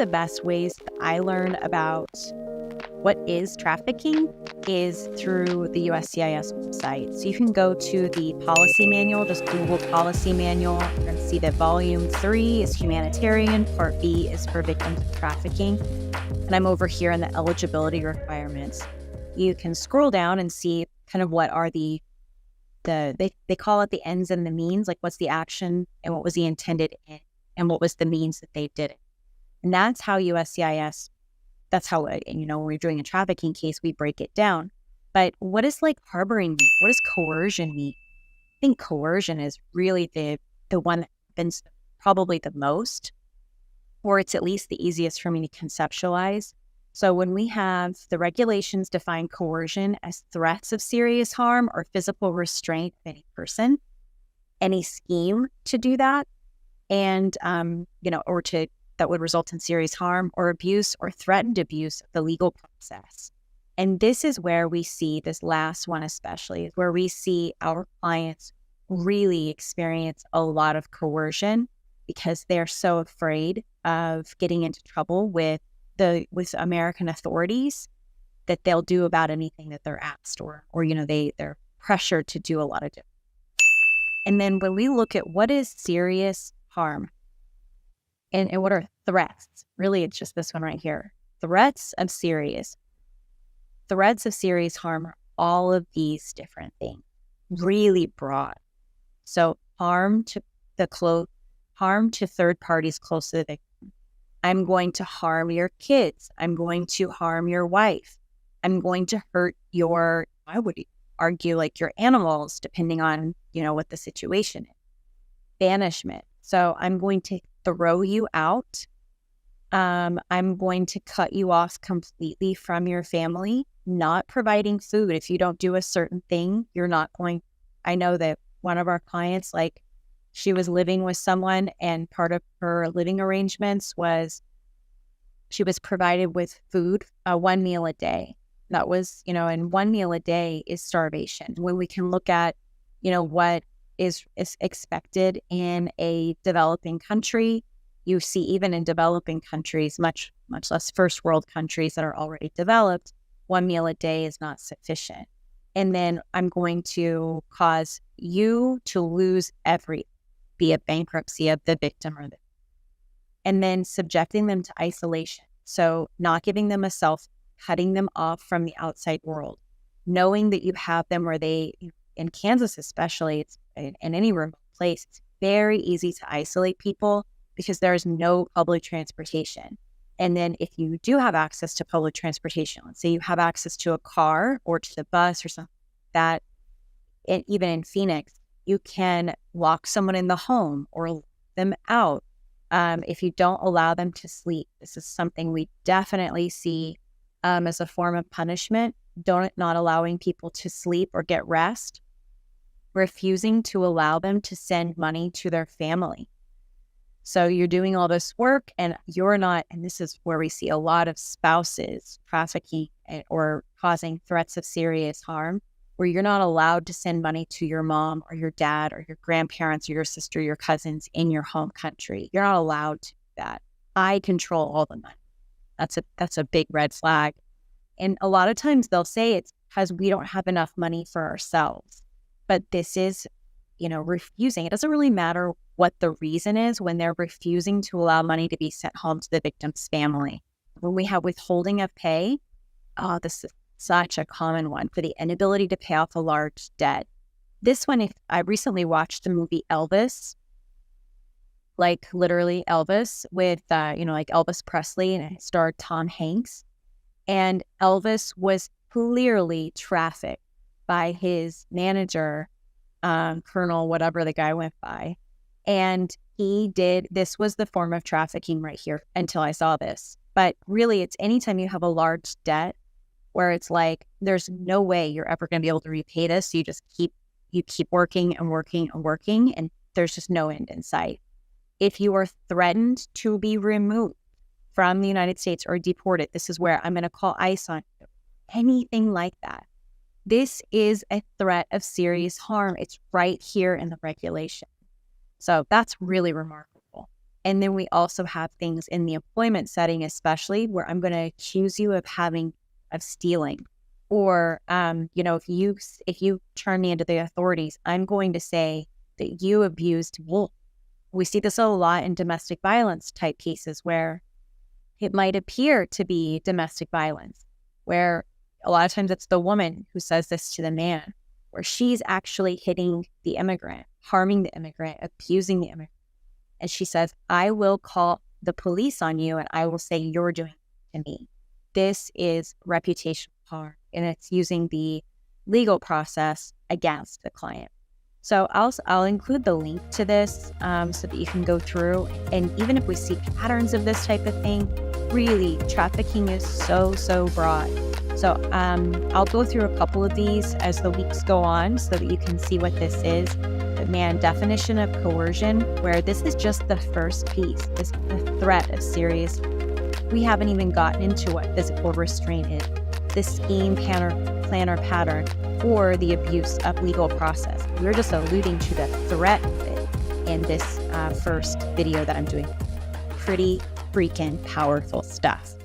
the best ways that I learn about what is trafficking is through the USCIS website. So you can go to the policy manual, just Google policy manual, and see that volume 3 is humanitarian, part B is for victims of trafficking. And I'm over here in the eligibility requirements. You can scroll down and see kind of what are they call it the ends and the means, like what's the action and what was the intended end and what was the means that they did it. And that's how USCIS, that's how, when we're doing a trafficking case, we break it down. But what is like harboring mean? What does coercion mean? I think coercion is really the one that happens probably the most, or it's at least the easiest for me to conceptualize. So when we have the regulations define coercion as threats of serious harm or physical restraint of any person, any scheme to do that, and, that would result in serious harm or abuse or threatened abuse of the legal process. And this is where we see this last one, especially where we see our clients really experience a lot of coercion because they're so afraid of getting into trouble with American authorities that they'll do about anything that they're asked or they're pressured to do a lot of different. And then when we look at what is serious harm and what are threats, really it's just this one right here. Threats of serious harm are all of these different things, really broad. So harm to third parties close to the victim. I'm going to harm your kids. I'm going to harm your wife. I'm going to hurt I would argue like your animals, depending on, what the situation is. Banishment. So I'm going to throw you out. I'm going to cut you off completely from your family, not providing food. If you don't do a certain thing, you're not going. I know that one of our clients, she was living with someone and part of her living arrangements was she was provided with food, 1 meal a day. That was, and 1 meal a day is starvation. When we can look at, what is expected in a developing country, you see even in developing countries, much less first world countries that are already developed, 1 meal a day is not sufficient. And then I'm going to cause you to lose be it bankruptcy of the victim and then subjecting them to isolation. So not giving them a self, cutting them off from the outside world, knowing that you have them where in Kansas especially, it's in any remote place, it's very easy to isolate people because there's no public transportation. And then if you do have access to public transportation, let's say you have access to a car or to the bus or something like that, and even in Phoenix, you can lock someone in the home or let them out if you don't allow them to sleep. This is something we definitely see as a form of punishment, not allowing people to sleep or get rest, refusing to allow them to send money to their family. So you're doing all this work and you're not, and this is where we see a lot of spouses trafficking or causing threats of serious harm, where you're not allowed to send money to your mom or your dad or your grandparents or your sister, your cousins in your home country. You're not allowed to do that. I control all the money. That's a big red flag. And a lot of times they'll say it's because we don't have enough money for ourselves. But this is, refusing. It doesn't really matter what the reason is when they're refusing to allow money to be sent home to the victim's family. When we have withholding of pay, this is such a common one for the inability to pay off a large debt. This one, I recently watched the movie Elvis, like literally Elvis with, like Elvis Presley, and it starred Tom Hanks. And Elvis was clearly trafficked by his manager, Colonel, whatever the guy went by. And this was the form of trafficking right here until I saw this. But really, it's anytime you have a large debt where it's like, there's no way you're ever going to be able to repay this. So you keep working and working and working, and there's just no end in sight. If you are threatened to be removed from the United States or deported, this is where I'm going to call ICE on you. Anything like that. This is a threat of serious harm. It's right here in the regulation. So that's really remarkable. And then we also have things in the employment setting, especially where I'm going to accuse you of stealing. Or, if you turn me into the authorities, I'm going to say that you abused me. We see this a lot in domestic violence type cases where it might appear to be domestic violence, where a lot of times it's the woman who says this to the man, where she's actually hitting the immigrant, harming the immigrant, abusing the immigrant. And she says, I will call the police on you and I will say you're doing it to me. This is reputational harm, and it's using the legal process against the client. So I'll include the link to this so that you can go through. And even if we see patterns of this type of thing, really, trafficking is so broad. So I'll go through a couple of these as the weeks go on so that you can see what this is. The definition of coercion, where this is just the first piece, this is the threat of serious. We haven't even gotten into what physical restraint is, the scheme, plan, or pattern, or the abuse of legal process. We're just alluding to the threat of it in this first video that I'm doing. Pretty freaking powerful stuff.